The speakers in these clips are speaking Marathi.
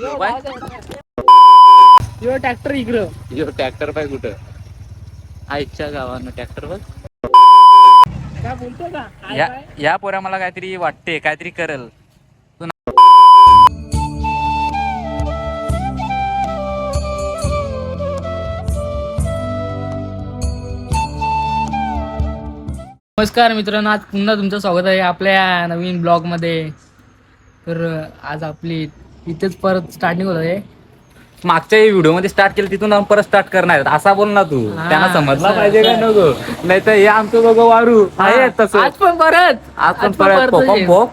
यो ट्रॅक्टर इकडं, यो ट्रॅक्टर पाय कुठं आईच्या गावानं ट्रॅक्टर बघ. काय बोलतो का या पोऱ्या मला काहीतरी वाटते, काहीतरी करल. नमस्कार मित्रांनो, आज पुन्हा तुमचं स्वागत आहे आपल्या नवीन ब्लॉग मध्ये. तर आज आपली इथेच परत स्टार्टिंग होत आहे. मागच्या व्हिडिओ मध्ये स्टार्ट केलं तिथून आपण परत स्टार्ट करणार असा बोल ना तू. त्यांना समजला पाहिजे का नको, नाही तर हे आमचं दोघं वारू आहे तसं. आज पण परत पोक.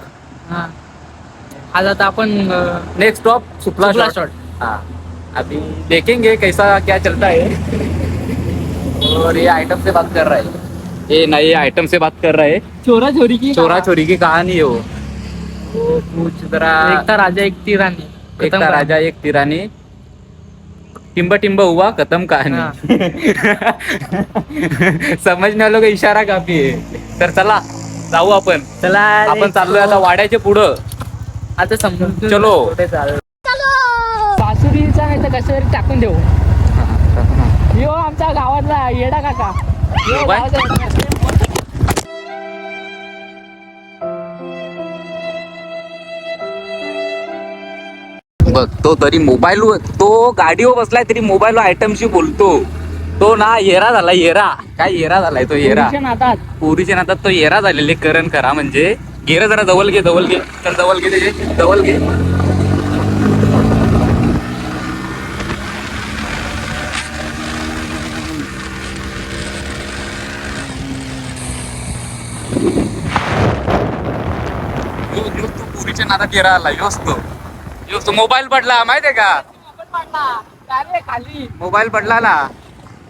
आज आता आपण नेक्स्ट स्टॉप सुपला शॉट. हाँ, अभी देखेंगे कैसा क्या चलता है. और ये आइटम से बात कर रहा है, ये नए आइटम से बात कर रहा है. चोरा चोरी की कहानी है वो कुछ जरा. एक था राजा एक थी रानी. एक था राजा एक थी रानी, टिंब टिंब हुआ खत्म कहानी. समजने वालों का इशारा काफी आहे. तर चला जाऊ आपण. आपण चाललोय आता वाड्याच्या पुढं. आता समजून चलो. सासुरीचा नाही तर कशावरी टाकून देऊ. यो आमच्या गावातला येडा काका. बघ तो तरी मोबाईल, तो गाडीवर बसलाय तरी मोबाईल आयटमशी बोलतो. तो ना येरा झाला, येरा काय येरा झालाय तो. येरा पुरीच्या नातात तो येरा झालेले. करण करा म्हणजे घेरा. जरा जवळ घे, जवळ घे, तर जवळ घे, जवळ घे. पुरीच्या नातात येरा आला. योच तो मोबाईल पडला माहितीये का. खाली मोबाईल पडला ना.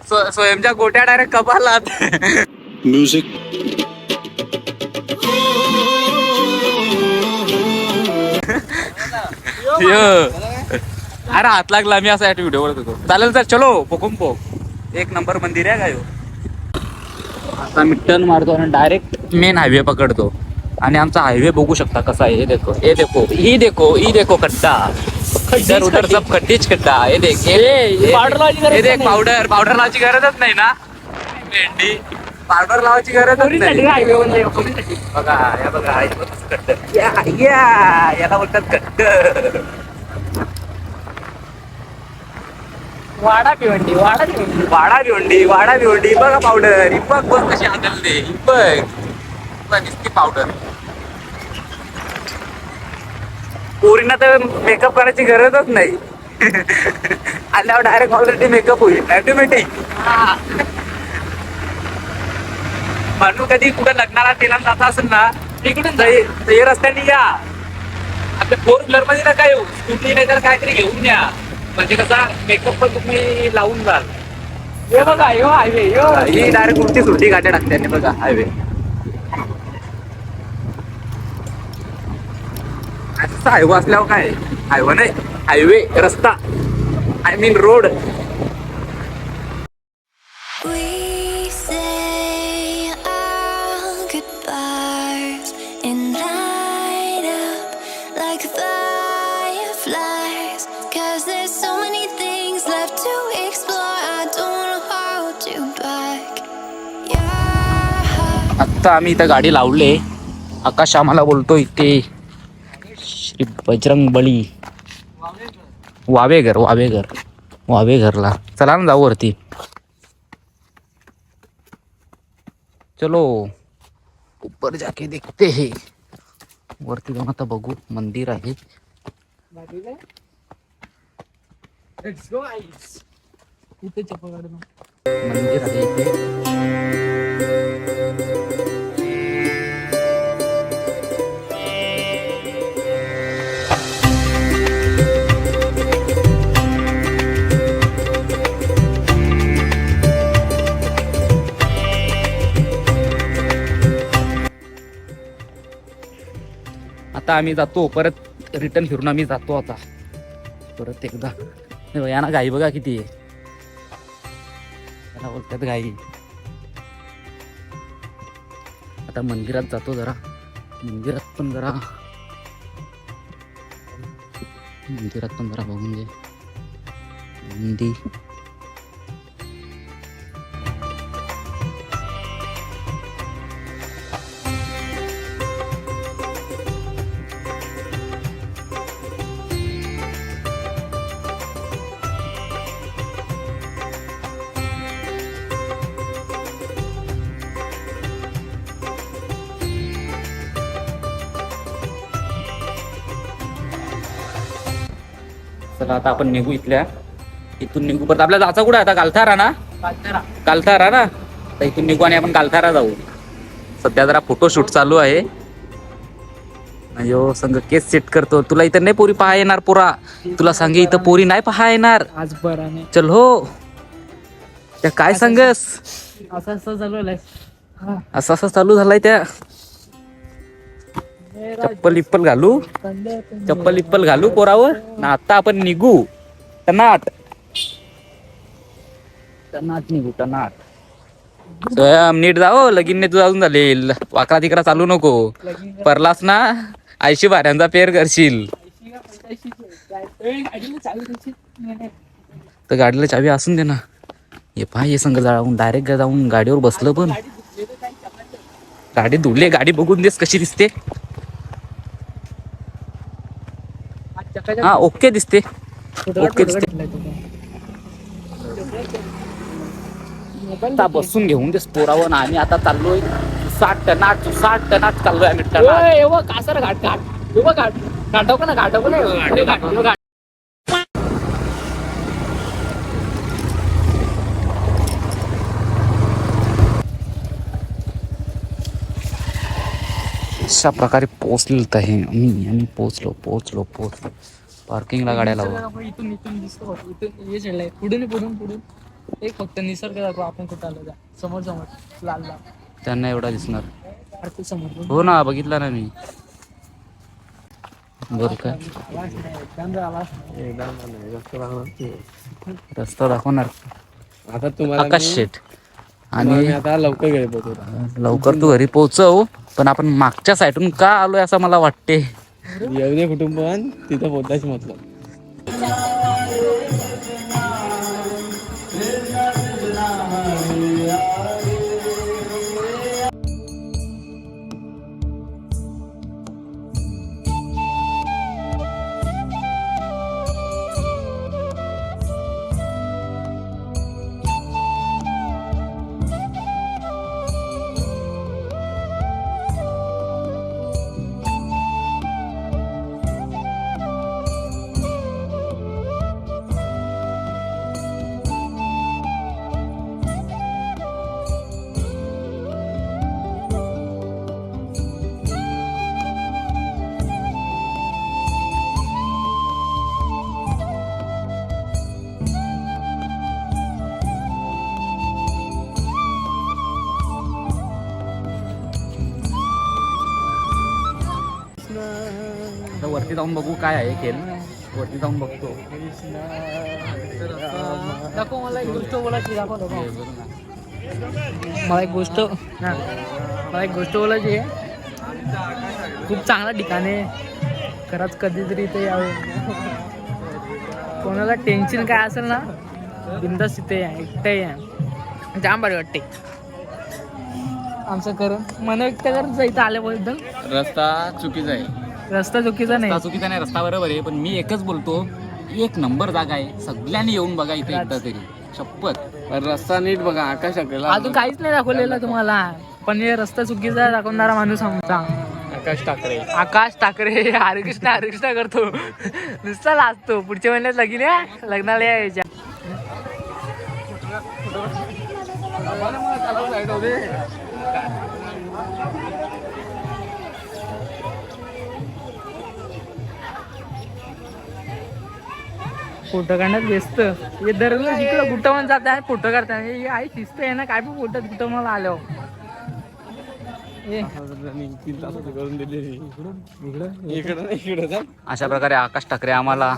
स्वयंच्या गोट्या डायरेक्ट कपाला. म्युझिक अरे हात लागला. मी असा व्हिडिओ बनत होतो. चालेल तर चलो. पोक एक नंबर मंदिर आहे का यो. आता मी टर्न मारतो आणि डायरेक्ट मेन हायवे पकडतो. आणि आमचा हायवे बघू शकता कसा आहे. हे देखो, हे देखो, ही देखो खड्डा. इधर उधर सब खड्डीच खड्डा. हे देख, हे देख. पावडर लावायची गरजच नाही ना. भेंडी पावडर लावायची गरजच नाही. बघा या बघा, याला बोलतात खड्ड. वाडा भिवंडी वाडा भिवंडी. बघा पावडर ही बघ कशी हाताळते. ही बघ नुसती पावडर. पोरींना तर मेकअप करायची गरजच नाही. आल्यावर डायरेक्ट ऑलरेडी मेकअप होईल ऑटोमॅटिक. म्हणून कधी कुठं लग्नाला तिला जात असेल ना, तिकडून हे रस्त्याने या. आपल्या 4 व्हीलर मध्ये ना काय स्कूटी नाही तर काहीतरी घेऊन या. म्हणजे कसा मेकअप पण तुम्ही लावून जाल. हे बघा यो हायवे. ही डायरेक्ट उलटी सुलटी गाड्या टाकते. बघा हायवे. असं हायवे असल्यावर काय, हायवे नाही हायवे रस्ता, आय मीन रोड. आता आम्ही इथं गाडी लावले. आकाश आम्हाला बोलतो इथे श्री बजरंग बली वावेघरला. चला ना जाऊ वरती. चलो ऊपर जाके देखते है. वरती जाऊन आता बघू. मंदिर आहे. मंदिर आहे इथे. आता आम्ही जातो परत. रिटर्न फिरून आम्ही जातो आता परत एकदा. या ना गाई बघा किती आहे. त्याला बोलतात गाई. आता मंदिरात जातो. जरा मंदिरात पण जरा मंदिरात पण जरा बघून घे नंदी. चला आता आपण निघू इथल्या. इथून निघू परत आपल्याला जायचं कुठं आता? गालथारा ना? गालथारा ना? तर इथून निघू आणि आपण गालथारा जाऊ. सध्या जरा फोटोशूट चालू आहे. अयो संग केस सेट करतो. तुला इथं नाही पोरी पहा येणार पोरा. तुला सांगे इथं पोरी नाही पहा येणार. आज बरं नाही चल हो. त्या काय सांगस? असं असं चालू आहे. असं असं चालू झालाय त्या. चप्पल इप्पल घालू. चप्पल इप्पल घालू पोरावर ना आता आपण निघू. टनाट टनाट निघू टनाट. स्वयं नीट जाओ. लगीन नाही तुझं अजून झाले. वाकरा तिकरा चालू नको. परलास ना 80 भाऱ्यांचा पेर करशील. तर गाडीला चावी असून दे ना. हे पाय हे संग जाऊन डायरेक्ट जाऊन गाडीवर बसलं पण. गाडी धुडली. गाडी बघून देस कशी दिसते. हा ओके दिसते. ओके दिसते. आता बसून घेऊन देस पोरावर. आणि आता चाललोय 60 टनाट चाललोय आम्ही. कासर घाट घाटव का ना घाटव ना. अशा प्रकारे पोहोचलेत आहे आम्ही पोहोचलो. पार्किंगला गाड्या लावू. इथून दिसतो. इथून हे चढलंय. पुढून एक फक्त निसर्ग दाखव. आपण कुठं आलो. समोर लाल त्यांना एवढा दिसणार. अरे समोर हो ना बघितला ना मी. बरं काय रस्ता दाखवणार आता तुम्हाला आकाश शेठ. आणि आता लवकर गेले लवकर तू घरी पोहोचव. पण आपण मागच्या साईडून का आलोय असं मला वाटते. एवढे कुटुंब तिथं पोहोचायच मतलब. आता वरती जाऊन बघू काय आहे खेळ. वरती जाऊन बघतो. दाखव मला एक गोष्ट बोलायची. दाखव मला एक गोष्ट बोलायची आहे. खूप चांगला ठिकाण आहे. खरंच कधीतरी इथे यावे. कोणाला टेन्शन काय असेल ना बिंदास इथे या. एकटं या. जाम भारी वाटते. आमचं करून मन व्यक्त करत इथं आल्याबद्दल. रस्ता चुकीचा आहे. रस्ता चुकीचा नाही. चुकीचा नाही. रस्ता बरोबर आहे. पण मी एकच बोलतो एक नंबर जागा आहे. सगळ्यांनी येऊन बघा इथे एकदा तरी. शपथ. रस्ता नीट बघा. आकाश अजून काहीच नाही दाखवलेलं तुम्हाला. पण हे रस्ता चुकीचा दाखवणारा माणूस आमचा आकाश ठाकरे. हरिकृष्णा करतो. नुसता लाजतो. पुढच्या महिन्यात लगीन आहे. लग्नाला यायच्या. फोटो काढण्यात व्यस्त. हे दररोज इकडं कुठं पण जात आहे फोटो काढताना. हे आई शिस्त आहे ना. काय पण फोटो कुठं मला आलो. अशा प्रकारे आकाश ठाकरे आम्हाला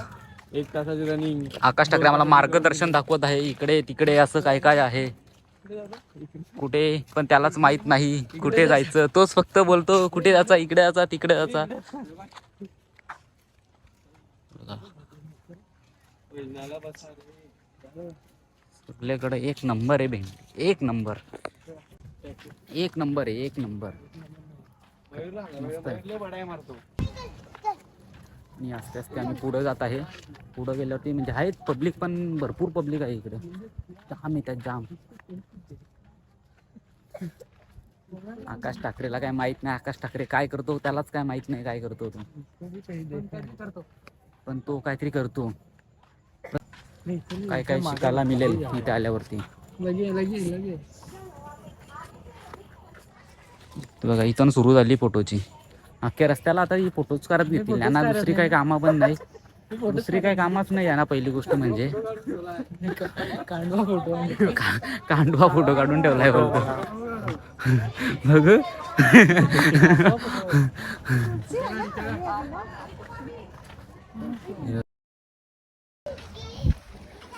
1 तासाची रनिंग. आकाश ठाकरे आम्हाला मार्गदर्शन दाखवत आहे. इकडे तिकडे असं काय काय आहे. कुठे पण त्यालाच माहित नाही कुठे जायचं. तोच फक्त बोलतो कुठे जायचा. इकडे जायचा तिकडे जायचा. आपल्याकडे एक नंबर आहे भेंडी, एक नंबर, एक नंबर आहे, एक नंबर. आणि आस्ते आस्ते आम्ही पुढं जात आहे. पुढं गेल्यावरती म्हणजे आहेत पब्लिक, पण भरपूर पब्लिक आहे इकडे. जाम येतात जाम. आकाश ठाकरेला काय माहित नाही, आकाश ठाकरे काय करतो त्यालाच काय माहित नाही काय करतो तो, पण तो काहीतरी करतो. काय काय शिकायला मिळेल इथे आल्यावरती. बघा इथून सुरू झाली फोटोची. अख्ख्या रस्त्याला आता ही फोटोच करत घेतील. यांना दुसरी काही कामं पण नाही, दुसरी काही कामच नाही यांना. पहिली गोष्ट म्हणजे कांडवा फोटो काढून ठेवलाय बोलतो बघ.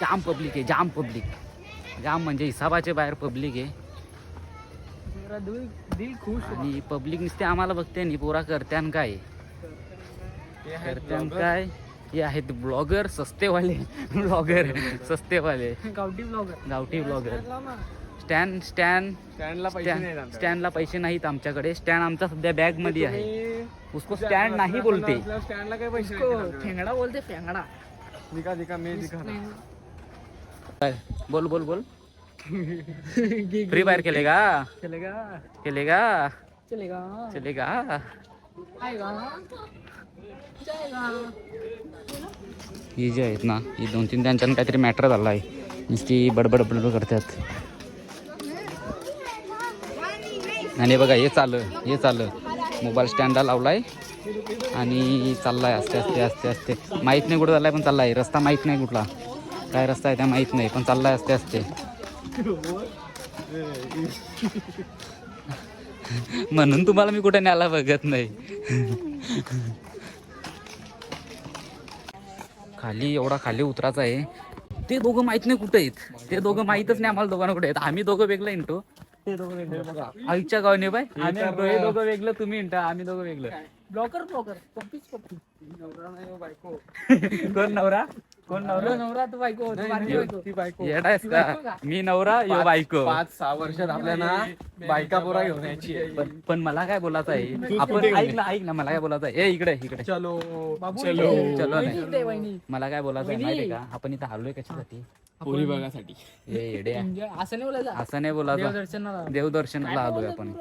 जाम पब्लिक आहे, जाम पब्लिक, जाम म्हणजे हिसाबाच्या बाहेर पब्लिक आहे. दिल खुश. आणि पब्लिक नुसते आम्हाला बघते आणि पोरा करत्यान काय, करत्यान काय. हे आहेत ब्लॉगर, सस्तेवाले ब्लॉगर, सस्तेवाले गावठी ब्लॉगर, गावठी ब्लॉगर. स्टँडला पैसे नाहीत आमच्याकडे. स्टँड आमचा सध्या बॅग मध्ये आहे. उसको स्टँड नाही बोलते, स्टँडला काय पैसे फेंगडा बोलते, फेंगडा. दिखा दिखा मी दिखा. बोल बोल बोल. फ्री फायर खेलेगा, चलेगा खेलेगा, चलेगा चलेगा. आएगा जाएगा. ही जी आहेत ना, ही 2-3 त्यांच्यानं काहीतरी मॅटर झाला आहे. नुसती बडबड बडबड करतात. आणि बघा हे चाललं मोबाईल स्टँडला लावलाय आणि चाललाय आस्ते आस्ते आस्ते आस्ते. माहीत नाही कुठं चाललाय, पण चाललाय. रस्ता माहीत नाही कुठला, काय रस्ता आहे त्या माहीत नाही, पण चाललाय आस्ते आस्ते. म्हणून तुम्हाला मी कुठे न्यायला बघत नाही. खाली एवढा खाली उतरायचा आहे. ते दोघं माहित नाही कुठे आहेत, ते दोघं माहीतच नाही आम्हाला दोघांना कुठे आहेत. आम्ही दोघं वेगळं इंटो, ते दोघं वेगळं. आईच्या गावने बाय आम्ही हे दोघं वेगळं, तुम्ही इंटा, आम्ही दोघं वेगळं. ब्लॉगर ब्लॉगर पप्पीच पप्पी. कोण नवरा, कोण नवरा? नवरा तू बायको, ती बायको. येडा आहेस का? मी नवरा, यो बायको. 5-6 वर्षात आपल्याला बायका पोरा घेऊन यायची. पण मला काय बोलायचं आहे, आपण ऐक ना मला काय बोलायचं आहे. इकडे इकडे चलो चलो चलो नाही, इकडे वहिनी. मला काय बोलायचं आहे माहिती का, आपण इथं आलोय कशासाठी? पोरी बघासाठी. हे येडे आहे. म्हणजे असं नाही बोलायचं, असं नाही बोलायचं. देवदर्शनाला. देवदर्शनाला आलोय आपण.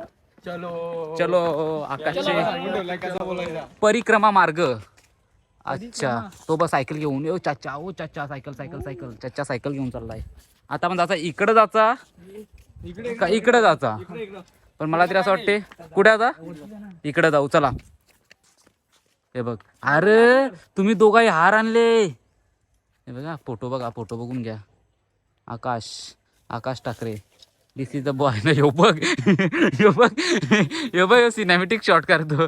चलो चलो आकाशचे कसा बोलायचा. परिक्रमा मार्ग. अच्छा, तो बस सायकल घेऊन येऊ. चाचा, ओ चाचा, सायकल सायकल सायकल. चाचा सायकल घेऊन चाललाय. आता पण जायचा इकडं जायचा का इकडं जायचा, पण मला तरी असं वाटते कुठे आता इकडे जाऊ. चला हे बघ. अरे तुम्ही दोघाही हार आणले. हे बघा फोटो, बघा फोटो बघून घ्या. आकाश ठाकरे, दिस इज द बॉय ना. यो बघ यो बघ यो बघ, सिनेमॅटिक शॉट करतो.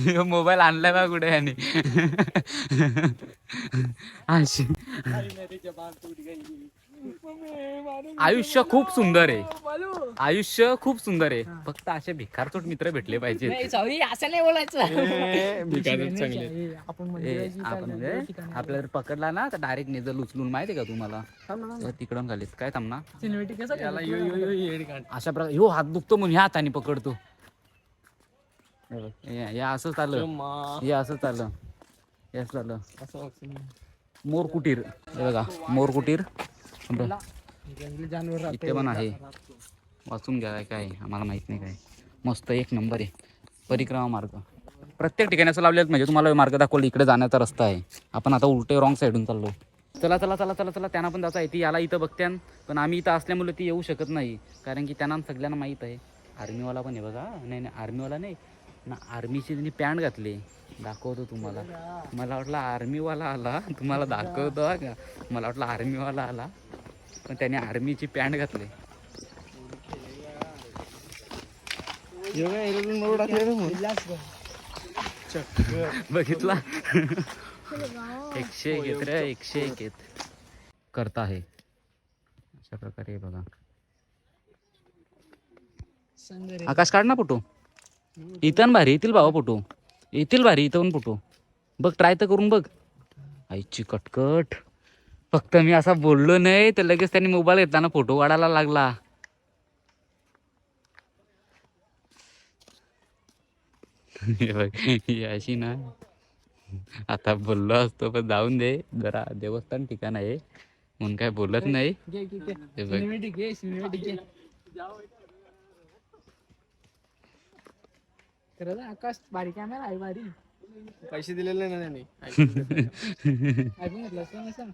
यो मोबाईल आणलाय बा कुठे याने. आयुष्य खूप सुंदर आहे, आयुष्य खूप सुंदर आहे. फक्त असे भिकारचोट मित्र भेटले पाहिजे. नाही सॉरी, असं नाही बोलायचं. आपण आपण म्हणजे आपल्याला पकडला ना तर डायरेक्ट नेजल उचलून, माहितीये का तुम्हाला? तिकडून खालीच काय थांबना. सिनेमॅटिक कसं याला अशा प्रकारे ह्यो हात दुखतो म्हणून ह्या हाताने पकडतो. या असं चाललं, हे असं चाललं, हे असं चाललं. मोर कुटीर, हे बघा मोर कुटीर जानवर इथे पण आहे. वाचून घ्या काय आम्हाला माहित नाही काय. मस्त एक नंबर आहे. परिक्रमा मार्ग प्रत्येक ठिकाणी असं लावलेलं, म्हणजे तुम्हाला मार्ग दाखवलं इकडे जाण्याचा रस्ता आहे. आपण आता उलटे रॉंग साईडून चाललो. चला चला चला चला चला. त्यांना पण जायचं आहे. ती याला इथं बघत्यान, पण आम्ही इथं असल्यामुळे ती येऊ शकत नाही, कारण की त्यांना सगळ्यांना माहीत आहे. आर्मीवाला पण आहे बघा. नाही आर्मीवाला नाही ना, आर्मीची त्यांनी पॅन्ट घातली. दाखवतो तुम्हाला. मला वाटलं आर्मीवाला आला, तुम्हाला दाखवतो का. मला वाटलं आर्मीवाला आला, पण त्याने आर्मीची पॅन्ट घातली. बघितला 101 येत रे, 101 येत करता आहे. अशा प्रकारे बघा. आकाश काढ ना फोटो. इथं भारी येतील बाबा फोटो, येतील भारी इथं पण फोटो. बघ ट्राय तर करून बघ. आईची कटकट. फक्त मी असा बोललो नाही तर लगेच त्यांनी मोबाईल घेतला फोटो काढायला लागला. हे बघ ही अशी ना. आता बोललो असतो पण जाऊन दे, जरा देवस्थान ठिकाण आहे म्हणून काय बोलत नाही. हे बघ आकाश बारीक आहे ना, आई बारी पैसे दिलेले ना त्यांनी. ऐकून घेतलं असं.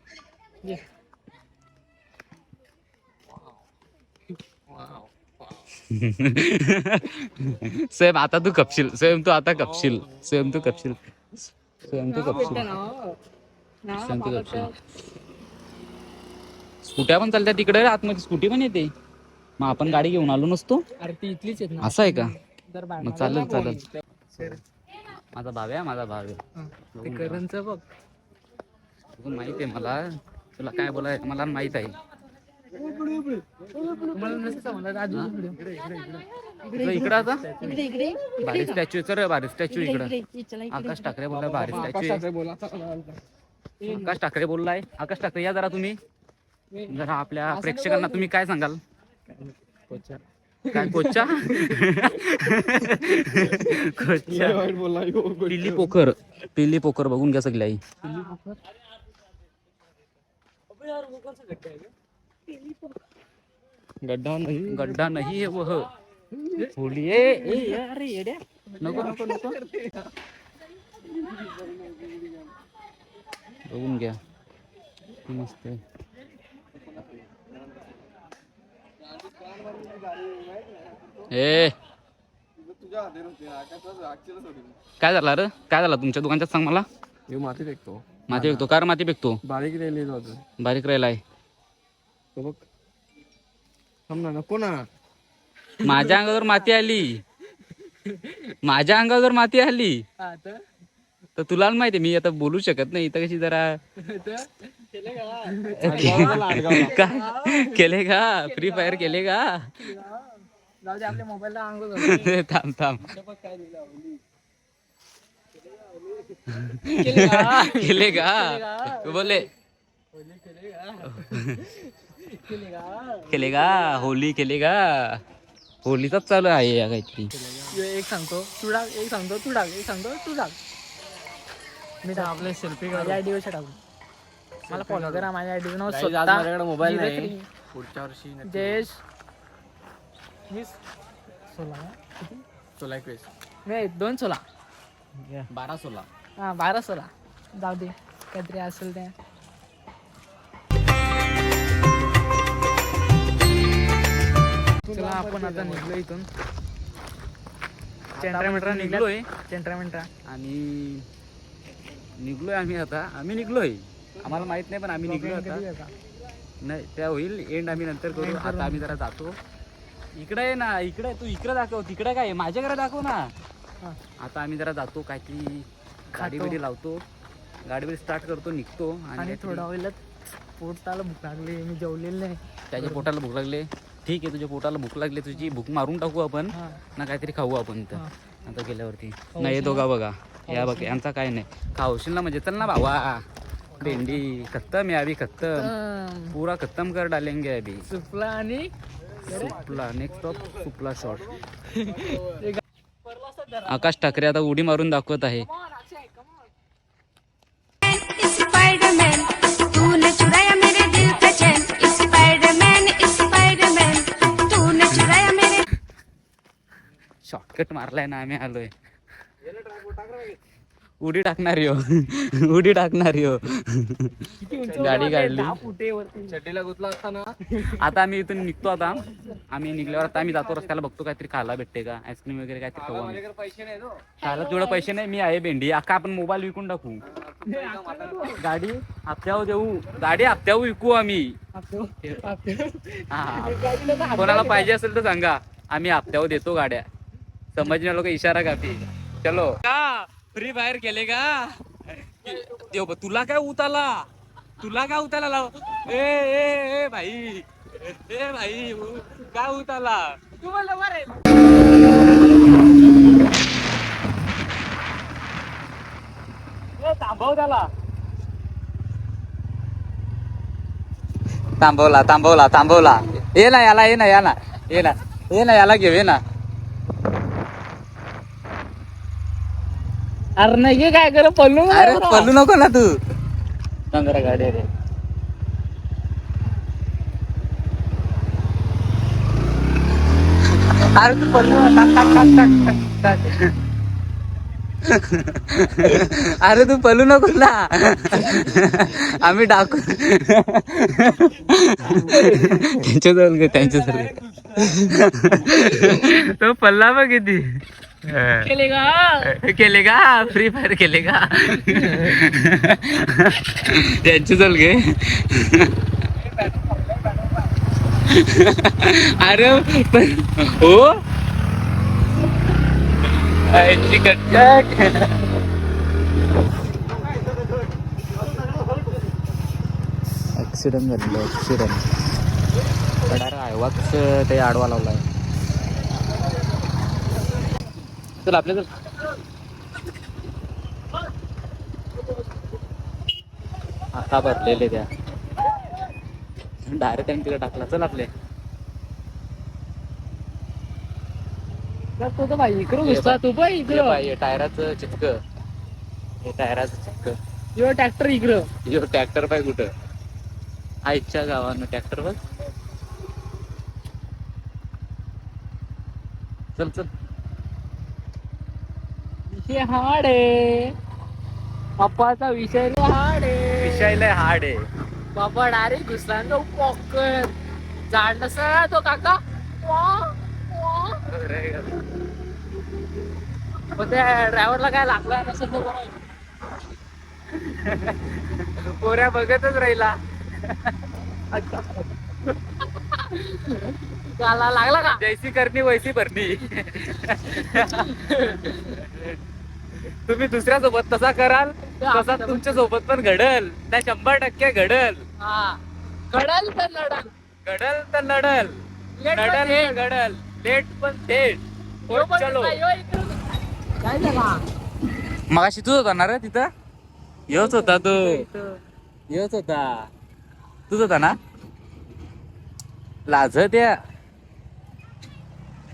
सेम आता तू कपशील. सेम तू आता कपशील. सेम तू कपशील. सेम तू कपशील. सेम तू कपशील. स्कूट्या पण चालतात तिकडे, आतमध्ये स्कूटी पण येते. मग आपण गाडी घेऊन आलो नसतो. अरे ती इथलीच आहेत ना. असं आहे का? जर मग चालेल चालेल. माझा भाव आहे, माझा भाव आहे. ते करणचं बघ. माहित आहे मला तुला काय बोलायचं, मला माहित आहे. मला नसतं मला राजू इकडं आता भारी स्टॅच्यू सर, भारी स्टॅच्यू इकडं. आकाश ठाकरे बोलला भारी स्टॅच्यू. आकाश ठाकरे बोललाय. आकाश ठाकरे या जरा तुम्ही, जरा आपल्या प्रेक्षकांना तुम्ही काय सांगाल? काय कोचा पिल्ली पोखर. पिल्ली पोखर बघून घ्या सगळी. गड्ढा नाही है वह होली. अरे येड्या नको नको नको. बघून घ्या मस्त आहे. ए काय झालं रे? काय झालं तुमच्या दुकानात सांग मला. माती फेकतो. माती फेकतो? कार माती फेकतो? बारीक राहिली. बारीक राहिलाय. बघ नको ना. माझ्या अंगावर माती आली. माझ्या अंगावर माती आली तर तुला माहिती मी आता बोलू शकत नाही. इथं कशी जरा काय केले का? फ्री फायर केले का? जाऊ दे, आपल्या मोबाईलला अंग थांब थांब. केले का बोले? केलेगा होली केलेगा. होलीचाच चालू आहे या काहीतरी. एक सांगतो तू टाक, एक सांगतो तू टाक, एक सांगतो तू टाक. मी टाक आपल्या सेल्फी माझ्या आयडी वर टाकू. मला फॉलो करा. माझ्या आयडी नाव माझ्याकडे मोबाईल नाही. पुढच्या वर्षी जयेश 16 21 नाही 216 12-16. हा 12-16 जाऊ दे काहीतरी असेल त्या. चला आपण आता निघलो इथून. चेंट्रा निघलोय. चेंट्रा आणि निघलोय आम्ही. आता आम्ही निघलोय. आम्हाला माहित नाही पण आम्ही निघलोय आता. नाही त्या होईल एंड, आम्ही नंतर करू. आता आम्ही जरा जातो. इकडे आहे ना, इकडे तू इकडे दाखव. तिकडे काय माझ्याकडे दाखव ना. आता आम्ही जरा जातो, काहीतरी गाडी बिडी लावतो, गाडी बिडी स्टार्ट करतो, निघतो. आणि थोडा वेळात पोटाला भूक लागली. मी जेवलेलं नाही. त्याच्या पोटाला भूक लागले. ठीक आहे, तुझ्या पोटाला भूक लागली, तुझी भूक मारून टाकू आपण ना, काहीतरी खाऊ आपण इथं आता गेल्यावरती. नाही येतो का बघा या बघ, यांचा काय नाही. खाऊशील ना म्हणजे चल ना भावा. भेंडी खत्तम है अभी, खत्म पूरा खत्म कर डालेंगे अभी. सुपला आणि सुपला नेक्स्ट स्टॉप सुपला शॉट. आकाश ठाकरे आता उडी मारून दाखवत आहे. स्पाइडरमैन तूने चुराया मेरे दिल का चैन. स्पाइडरमैन स्पाइडरमैन तूने चुराया मेरे. शॉर्टकट मारलाय ना आम्ही आलोय. उडी टाकणार यो उडी टाकणार यो. गाडी काढली. चड्डीला गुतला असताना. आता आम्ही इथून निघतो. आता आम्ही निघल्यावर आता आम्ही जातो रस्त्याला, बघतो काहीतरी खायला भेटते का, आईस्क्रीम वगैरे काहीतरी खाऊ आम्ही. पैसे नाही तो. खायला तेवढं पैसे नाही. मी आहे भेंडी. अख्खा आपण मोबाईल विकून टाकू. गाडी हप्त्यावर देऊ. गाडी हप्त्यावर विकू आम्ही. हा कोणाला पाहिजे असेल तर सांगा, आम्ही हप्त्यावर देतो गाड्या. समजणे लोक इशारा कापी. चलो का फ्री फायर केले का? देव तुला काय उताला, तुला काय उताला लाव. ए भाई, ए भाई काय उताला तू मला मारे. थांबव त्याला. थांबवला. ये ना याला याला घेऊ ये ना. अरे नाही काय कर पल्लू अरे पळू नको ना तू. जरा गाडी रे. अरे तू पळू टाक. अरे तू पळू नको ना. आम्ही टाकू. त्यांच्याजवळ तो पल्ला बघ किती. केले का फ्री फायर केले का. त्यांची चल गे. अरे हो ऍक्सिडेंट झालेलं ऍक्सिडेंट. आयवाच ते आडवा लावलाय. चल आपल्या चल. आता भरलेले त्या डायरेक्ट त्यांनी तिला टाकला. चल आपले. तो तर भाई इकडं घुसला तू पण इकडं. टायराचं चिटक. हे टायराचं चिटक. यो ट्रॅक्टर इकडं. यो ट्रॅक्टर पाय कुठं. आईच्या गावानं ट्रॅक्टर बघ. चल चल. विषय हार्ड आहे पप्पाचा विषय हार्ड आहे. विषयला हार्ड आहे. बाबा डायरेक्ट घुसला तो पॉकर झाड नसा तो काका. पण त्या ड्रायव्हरला काय लागला नसेल तो पोऱ्या बघतच राहिला. त्याला लागला का. जैसी करणी वैसी भरणी. तुम्ही दुसऱ्या सोबत तसा कराल तसा तुमच्या सोबत पण घडल. नाही 100% घडल. हा घडल तर लढल. घडल तर लढल. लेट पण घडल थेट. घडल. लेट पण थेट. यो पण चलो. यो इकडं. काय झाला मगाशी तूच होता ना रे तिथं. योच होता तू. इथं. योच होता. तुझ होता ना. लाजत या.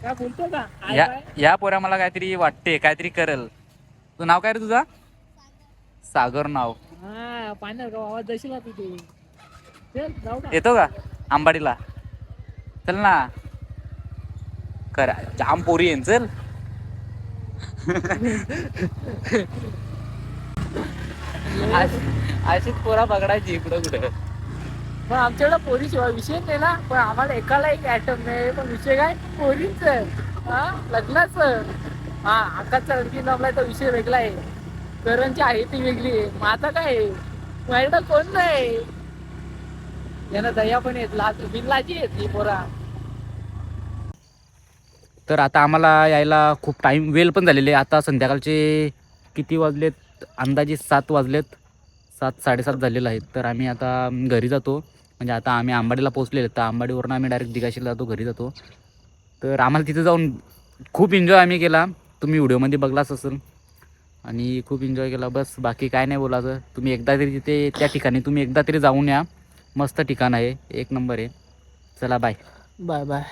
काय बोलतो का आय बाय? या पोऱ्या मला काहीतरी वाटते काहीतरी करल. तू नाव काय रे तुझा. सागर नाव. हा पाण्यात का आवाज जशी ना तिथे. चल जाऊ का. येतो का आंबाडीला. चल ना. करा जाम पोरी येईन चल. अशीच पोरा बघडायची इकडं कुठं. पण आमच्याकडे पोरी शिवाय विषय नाही ना. पण आम्हाला एकाला एक ऍटम नाही. पण विषय काय पोरीच हा लग्नाच. हा आकाशचा रणजी नामला तो विषय वेगळा आहे. करणची आहे ती वेगळी आहे. माझा काय आहे माझ्याकडे कोण नाही. यांना दया पण येत लाज बिनलाजी येत ही पोरा. तर आता आम्हाला यायला खूप टाईम वेळ पण झालेले. आता संध्याकाळचे किती वाजलेत अंदाजे 7 वाजलेत. 7 साडेसात झालेलं आहेत. तर आम्ही आता घरी जातो. म्हणजे आता आम्ही आंबाडीला पोहोचलेलो. तर आंबाडीवरून आम्ही डायरेक्ट दिघाशीला जातो घरी जातो. तर आम्हाला तिथे जाऊन खूप एन्जॉय आम्ही केला. तुम्ही व्हिडिओमध्ये बघलाच असेल. आणि खूप एन्जॉय केला. बस बाकी काय नाही बोलायचं. तुम्ही एकदा तरी तिथे त्या ठिकाणी तुम्ही एकदा तरी जाऊन या. मस्त ठिकाण आहे. एक नंबर आहे. चला बाय. Bye bye.